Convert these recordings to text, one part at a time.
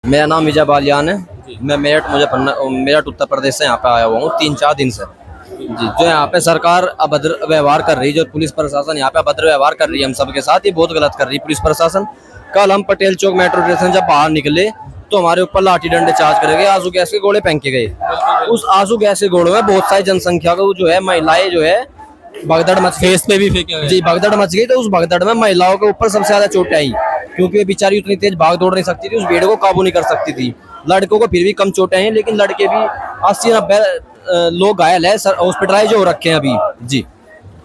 मेरा नाम विजय बालियान है। मैं मेरठ उत्तर प्रदेश से यहाँ पे आया हुआ हूँ 3-4 दिन से। जी, जो यहाँ पे सरकार अभद्र व्यवहार कर रही है, जो पुलिस प्रशासन यहाँ पे अभद्र व्यवहार कर रही है हम सबके साथ, ये बहुत गलत कर रही है पुलिस प्रशासन। कल हम पटेल चौक मेट्रो स्टेशन जब बाहर निकले तो हमारे ऊपर लाठी डंडे चार्ज करे गए, आंसू गैस के गोले फेंक के गए। उस आंसू गैस के गोलों में बहुत सारी जनसंख्या को जो है महिलाएं जो है भगदड़ मच गई, फेस पे भी फेंके हुए। जी भगदड़ मच गई। तो उस भगदड़ में महिलाओं के ऊपर सबसे ज्यादा चोटें आई, क्योंकि वे बेचारी उतनी तेज भाग दौड़ नहीं सकती थी, उस भीड़ को काबू नहीं कर सकती थी। लड़कों को फिर भी कम चोटें हैं, लेकिन लड़के भी 80-90 लोग घायल है, हॉस्पिटलाइज हो रखे हैं अभी। जी,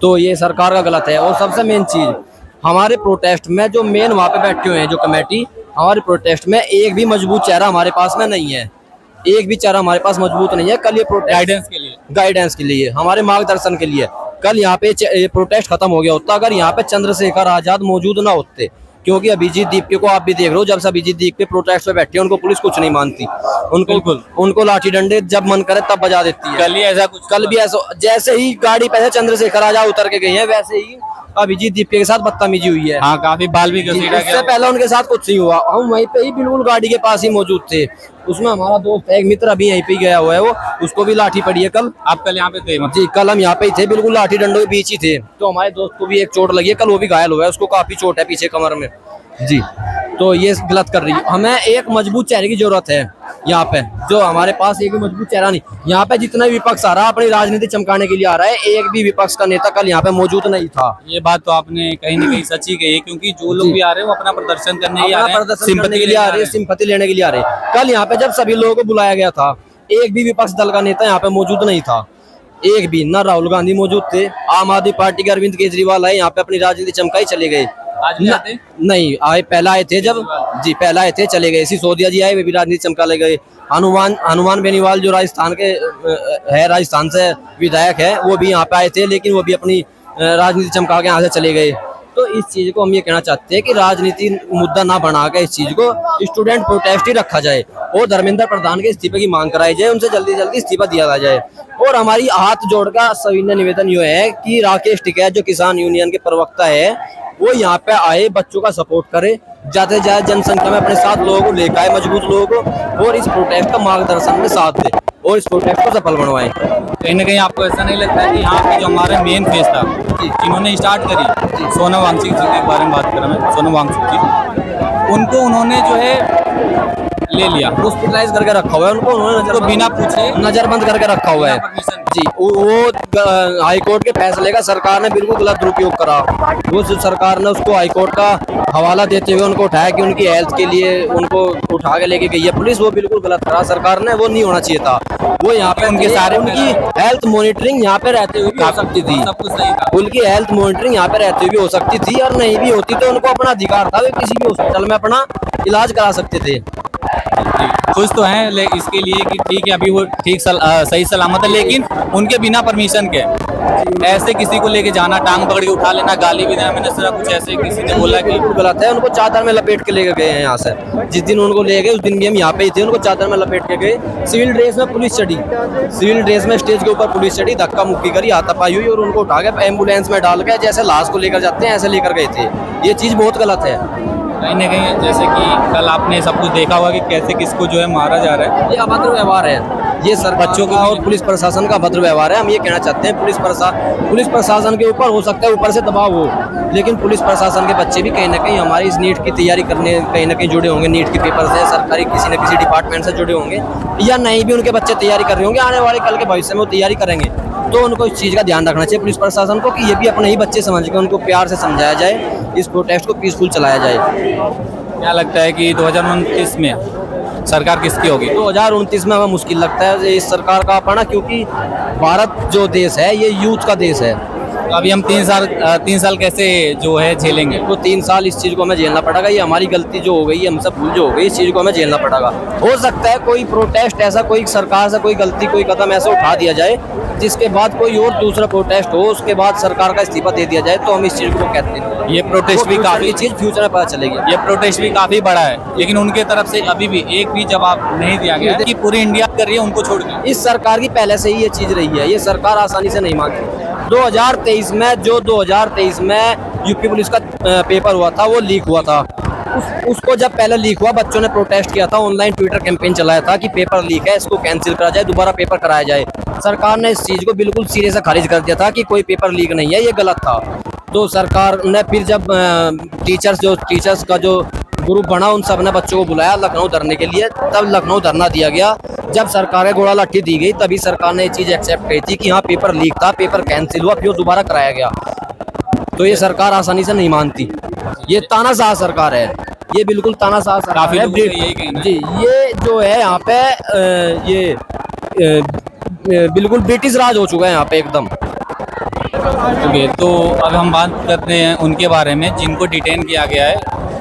तो ये सरकार का गलत है। और सबसे मेन चीज, हमारे प्रोटेस्ट में जो मेन वहाँ पे बैठे हुए हैं जो कमेटी, हमारे प्रोटेस्ट में एक भी मजबूत चेहरा हमारे पास में नहीं है, एक भी चेहरा हमारे पास मजबूत नहीं है। कल ये गाइडेंस के लिए हमारे मार्गदर्शन के लिए कल यहाँ पे प्रोटेस्ट खत्म हो गया होता अगर यहाँ पे चंद्रशेखर आजाद मौजूद ना होते। क्योंकि अभिजीत दीप को आप भी देख रहे हो, जब से अभिजीत दीप प्रोटेस्ट पे बैठे उनको पुलिस कुछ नहीं मानती, उनको लाठी डंडे जब मन करे तब बजा देती है। कल भी ऐसा, जैसे ही गाड़ी पे चंद्रशेखर आजाद उतर के गए हैं वैसे ही अभिजीत दीप के साथ बदतमीजी हुई है। हाँ, काफी बाल भी घसीटा इससे पहले उनके साथ कुछ नहीं हुआ, हम वहीं पे ही बिल्कुल गाड़ी के पास ही मौजूद थे। उसमें हमारा दोस्त एक मित्र अभी यहीं पे गया हुआ है, वो उसको भी लाठी पड़ी है कल। आप कल यहाँ पे थे? जी, कल हम यहाँ पे ही थे, बिल्कुल लाठी डंडों के बीच ही थे। तो हमारे दोस्त को भी एक चोट लगी है कल, वो भी घायल हुआ है, उसको काफी चोट है पीछे कमर में। जी, तो ये गलत कर रही है। हमें एक मजबूत चेहरे की जरूरत है यहाँ पे, जो हमारे पास एक भी मजबूत चेहरा नहीं। यहाँ पे जितना विपक्ष आ रहा है अपनी राजनीति चमकाने के लिए आ रहा है, एक भी विपक्ष का नेता कल यहाँ पे मौजूद नहीं था। ये बात तो आपने कहीं न कहीं सच्ची कही है, क्योंकि जो लोग भी आ रहे हैं वो अपना प्रदर्शन करने ही आ रहे हैं, सिंपैथी के लिए आ रहे हैं, सिंपैथी लेने के लिए आ रहे हैं। कल यहाँ पे जब सभी लोगों को बुलाया गया था, एक भी विपक्ष दल का नेता यहाँ पे मौजूद नहीं था, एक भी। ना राहुल गांधी मौजूद थे, आम आदमी पार्टी के अरविंद केजरीवाल आए यहाँ पे अपनी राजनीति चमकाई चले गए। आज भी आते? नहीं आए, पहला आए थे जब, जी पहला आए थे चले गए। सिसोदिया जी आए, वे भी राजनीति चमका ले गए। हनुमान बेनीवाल जो राजस्थान के है, राजस्थान से विधायक है, वो भी यहाँ पे आए थे, लेकिन वो भी अपनी राजनीति चमका के यहाँ से चले गए। तो इस चीज को हम ये कहना चाहते हैं कि राजनीति मुद्दा ना बना के इस चीज को स्टूडेंट प्रोटेस्ट ही रखा जाए और धर्मेंद्र प्रधान के इस्तीफे की मांग कराई जाए, उनसे जल्दी जल्दी इस्तीफा दिया जाए। और हमारी हाथ जोड़कर सविनय निवेदन ये है कि राकेश टिकैत जो किसान यूनियन के प्रवक्ता है, वो यहाँ पे आए, बच्चों का सपोर्ट करे, ज्यादा से ज्यादा जनसंख्या में अपने साथ लोगों को लेकर आए, मजबूत लोगों को, और इस प्रोटेस्ट का मार्गदर्शन में साथ दे और इस प्रोटेस्ट को सफल बनवाएं। कहीं न कहीं आपको ऐसा नहीं लगता है कि यहाँ पे जो हमारे मेन फेस था, जिन्होंने स्टार्ट करी, सोनम वांगचुक जी के बारे में बात कर रहा मैं, सोनम वांगचुक जी, उनको उन्होंने जो है ले लिया, हॉस्पिटलाइज करके रखा हुआ है उनको, उन्होंने बिना पूछे नजरबंद करके रखा हुआ है। जी, वो हाईकोर्ट के फैसले का सरकार ने बिल्कुल गलत दुरुपयोग करा। वो सरकार ने उसको हाईकोर्ट का हवाला देते हुए उनको उठाया कि उनकी हेल्थ के लिए उनको उठा के लेके गई है पुलिस, वो बिल्कुल गलत करा सरकार ने, वो नहीं होना चाहिए था। वो यहाँ पे उनकी हेल्थ मॉनिटरिंग यहाँ पे रहते हुए भी हो सकती थी, सब कुछ सही था। उनकी हेल्थ मॉनिटरिंग यहाँ पे रहते हुए भी हो सकती थी, और नहीं भी होती तो उनको अपना अधिकार था, वे किसी भी हॉस्पिटल में अपना इलाज करा सकते थे। खुश तो हैं इसके लिए कि ठीक है अभी वो ठीक सही सलामत है, लेकिन उनके बिना परमिशन के ऐसे किसी को लेके जाना, टांग पकड़ के उठा लेना, गाली भी देना, मैंने सुना कुछ ऐसे किसी ने बोला कि गलत है। उनको चादर में लपेट के लेके गए हैं यहाँ से, जिस दिन उनको ले गए उस दिन भी हम यहाँ पे ही थे, उनको चादर में लपेट के गए। सिविल ड्रेस में पुलिस चढ़ी, सिविल ड्रेस में स्टेज के ऊपर पुलिस चढ़ी, धक्का मुक्की करी, हाथापाई हुई, और उनको उठा के एम्बुलेंस में डाल के जैसे लाश को लेकर जाते हैं ऐसे लेकर गए थे। ये चीज बहुत गलत है। कहीं न कहीं जैसे कि कल आपने सब कुछ देखा होगा कि कैसे किसको जो है मारा जा रहा है, ये अभद्र व्यवहार है, ये सर बच्चों का और पुलिस प्रशासन का अभद्र व्यवहार है। हम ये कहना चाहते हैं पुलिस प्रशासन के ऊपर हो सकता है ऊपर से दबाव हो, लेकिन पुलिस प्रशासन के बच्चे भी कहीं ना कहीं हमारी इस नीट की तैयारी करने कहीं ना कहीं जुड़े होंगे, नीट के पेपर से सरकारी किसी न किसी डिपार्टमेंट से जुड़े होंगे, या नहीं भी उनके बच्चे तैयारी कर रहे होंगे, आने वाले कल के भविष्य में वो तैयारी करेंगे। तो उनको इस चीज़ का ध्यान रखना चाहिए पुलिस प्रशासन को कि ये भी अपने ही बच्चे समझ के उनको प्यार से समझाया जाए, इस प्रोटेस्ट को पीसफुल चलाया जाए। क्या लगता है कि 2029 में सरकार किसकी होगी? 2029 में हमें मुश्किल लगता है इस सरकार का अपना, क्योंकि भारत जो देश है ये यूथ का देश है। तो अभी हम 3 साल कैसे जो है झेलेंगे? तो 3 साल इस चीज़ को हमें झेलना पड़ेगा, ये हमारी गलती जो हो गई है, हमसे भूल जो हो गई, इस चीज़ को हमें झेलना पड़ेगा। हो सकता है कोई प्रोटेस्ट ऐसा, कोई सरकार से कोई गलती, कोई कदम ऐसा उठा दिया जाए जिसके बाद कोई और दूसरा प्रोटेस्ट हो, उसके बाद सरकार का इस्तीफा दे दिया जाए, तो हम इस चीज़ को कहते हैं। ये प्रोटेस्ट भी काफी चीज़ फ्यूचर में पता चलेगी। ये प्रोटेस्ट भी काफी बड़ा है, लेकिन उनके तरफ से अभी भी एक भी जवाब नहीं दिया गया कि पूरी इंडिया कर रही है उनको छोड़ के। इस सरकार की पहले से ही ये चीज़ रही है, ये सरकार आसानी से नहीं मानती। 2023 में यूपी पुलिस का पेपर हुआ था, वो लीक हुआ था, उसको जब पहले लीक हुआ, बच्चों ने प्रोटेस्ट किया था, ऑनलाइन ट्विटर कैंपेन चलाया था कि पेपर लीक है, इसको कैंसिल करा जाए, दोबारा पेपर कराया जाए। सरकार ने इस चीज़ को बिल्कुल सिरे से खारिज कर दिया था कि कोई पेपर लीक नहीं है, ये गलत था। तो सरकार ने फिर जब टीचर्स का जो ग्रुप बना, उन सब ने बच्चों को बुलाया लखनऊ धरने के लिए, तब लखनऊ धरना दिया गया। जब सरकार को गोला लाठी दी गई, तभी सरकार ने ये चीज़ एक्सेप्ट की थी कि हाँ पेपर लीक था, पेपर कैंसिल हुआ, फिर दोबारा कराया गया। तो ये सरकार आसानी से नहीं मानती, ये तानाशाह सरकार है, ये बिल्कुल तानाशाह सरकार काफी है। लोगों का यही कहना है। जी, ये जो है यहाँ पे बिल्कुल ब्रिटिश राज हो चुका है यहाँ पे एकदम। ओके, तो अब हम बात करते हैं उनके बारे में जिनको डिटेन किया गया है।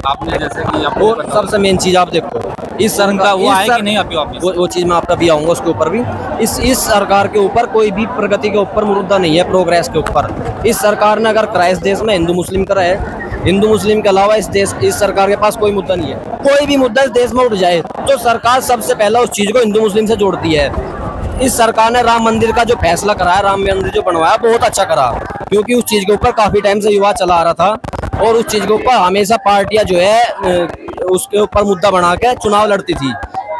आपने जैसे कि आपको और सबसे मेन चीज़ आप देखो, इस उनका वो आए सर- कि नहीं आपके ऑफिस? वो चीज़ मैं आपका भी आऊँगा उसके ऊपर भी। इस सरकार के ऊपर कोई भी प्रगति के ऊपर मुद्दा नहीं है, प्रोग्रेस के ऊपर। इस सरकार ने अगर कराया इस देश में हिंदू मुस्लिम करा है, हिंदू मुस्लिम के अलावा इस सरकार के पास कोई मुद्दा नहीं है। कोई भी मुद्दा इस देश में उठ जाए तो सरकार सबसे पहले उस चीज़ को हिंदू मुस्लिम से जोड़ती है। इस सरकार ने राम मंदिर का जो फैसला कराया, राम मंदिर जो बनवाया, बहुत अच्छा करा, क्योंकि उस चीज़ के ऊपर काफ़ी टाइम से विवाद चला आ रहा था, और उस चीज़ के ऊपर हमेशा पार्टियां जो है उसके ऊपर मुद्दा बना के चुनाव लड़ती थी।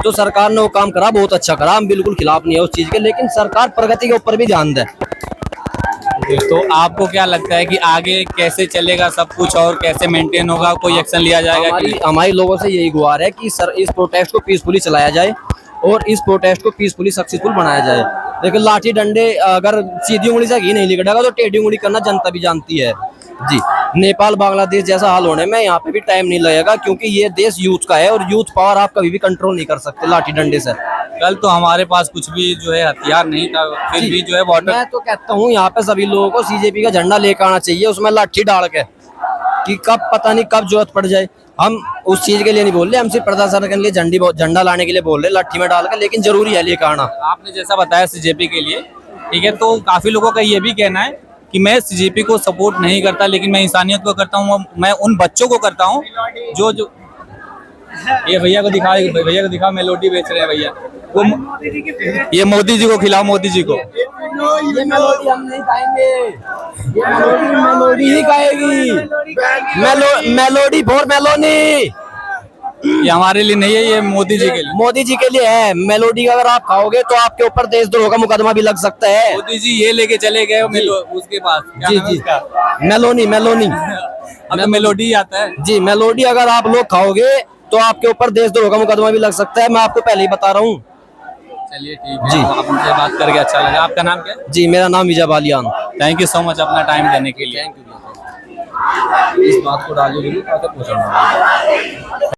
तो सरकार ने वो काम करा, बहुत अच्छा करा, हम बिल्कुल खिलाफ नहीं है उस चीज़ के, लेकिन सरकार प्रगति के ऊपर भी ध्यान दे। तो आपको क्या लगता है कि आगे कैसे चलेगा सब कुछ और कैसे मेंटेन होगा? कोई एक्शन लिया जाएगा कि हमारी लोगों से यही गुहार है कि सर इस प्रोटेस्ट को पीसफुली चलाया जाए और इस प्रोटेस्ट को पीसफुली सक्सेसफुल बनाया जाए। लेकिन लाठी डंडे, अगर सीधी उंगली से घी नहीं निकलेगा तो टेढ़ी उंगली करना जनता भी जानती है। जी, नेपाल बांग्लादेश जैसा हाल होने में यहाँ पे भी टाइम नहीं लगेगा, क्योंकि ये देश यूथ का है और यूथ पावर आप कभी भी कंट्रोल नहीं कर सकते लाठी डंडे से। कल तो हमारे पास कुछ भी जो है हथियार नहीं था, फिर जी, भी जो है बॉर्डर मैं तो कहता हूँ यहाँ पे सभी लोगों को सीजेपी का झंडा लेकर आना चाहिए, उसमें लाठी डाल के, कि कब पता नहीं कब जरूरत पड़ जाए। हम उस चीज के लिए नहीं बोल रहे, हम सिर्फ प्रदर्शन के लिए झंडा लाने के लिए बोल रहे, लाठी में डाल के, लेकिन जरूरी है लेकर आना। आपने जैसा बताया सीजेपी के लिए, ठीक है, तो काफी लोगों का ये भी कहना है कि मैं सीजेपी को सपोर्ट नहीं करता, लेकिन मैं इंसानियत को करता हूँ, मैं उन बच्चों को करता हूँ जो ये भैया को दिखाओ मेलोडी बेच रहे हैं भैया, वो ये मोदी जी को खिलाओ, मोदी जी को। ये मेलोडी हम नहीं गाएंगे, ये मेलोडी ही गाएगी, मेलोडी फॉर मेलोनी। ये हमारे लिए नहीं है, ये मोदी जी के लिए। मोदी जी के लिए है मेलोडी। अगर आप खाओगे तो आपके ऊपर देशद्रोह का मुकदमा भी लग सकता है। मोदी जी ये लेके चले गए उसके पास, क्या जी नाम है जी, उसका? मेलोनी। अब तो मेलोडी आता है। जी, मेलोडी अगर आप लोग खाओगे तो आपके ऊपर देशद्रोह का मुकदमा भी लग सकता है, मैं आपको पहले ही बता रहा हूँ। चलिए ठीक है जी। तो आपसे बात करके अच्छा लगा। आपका नाम क्या है? जी, मेरा नाम Vijay Baliyan. Thank you so much अपना टाइम देने के लिए। इस बात को डालिए।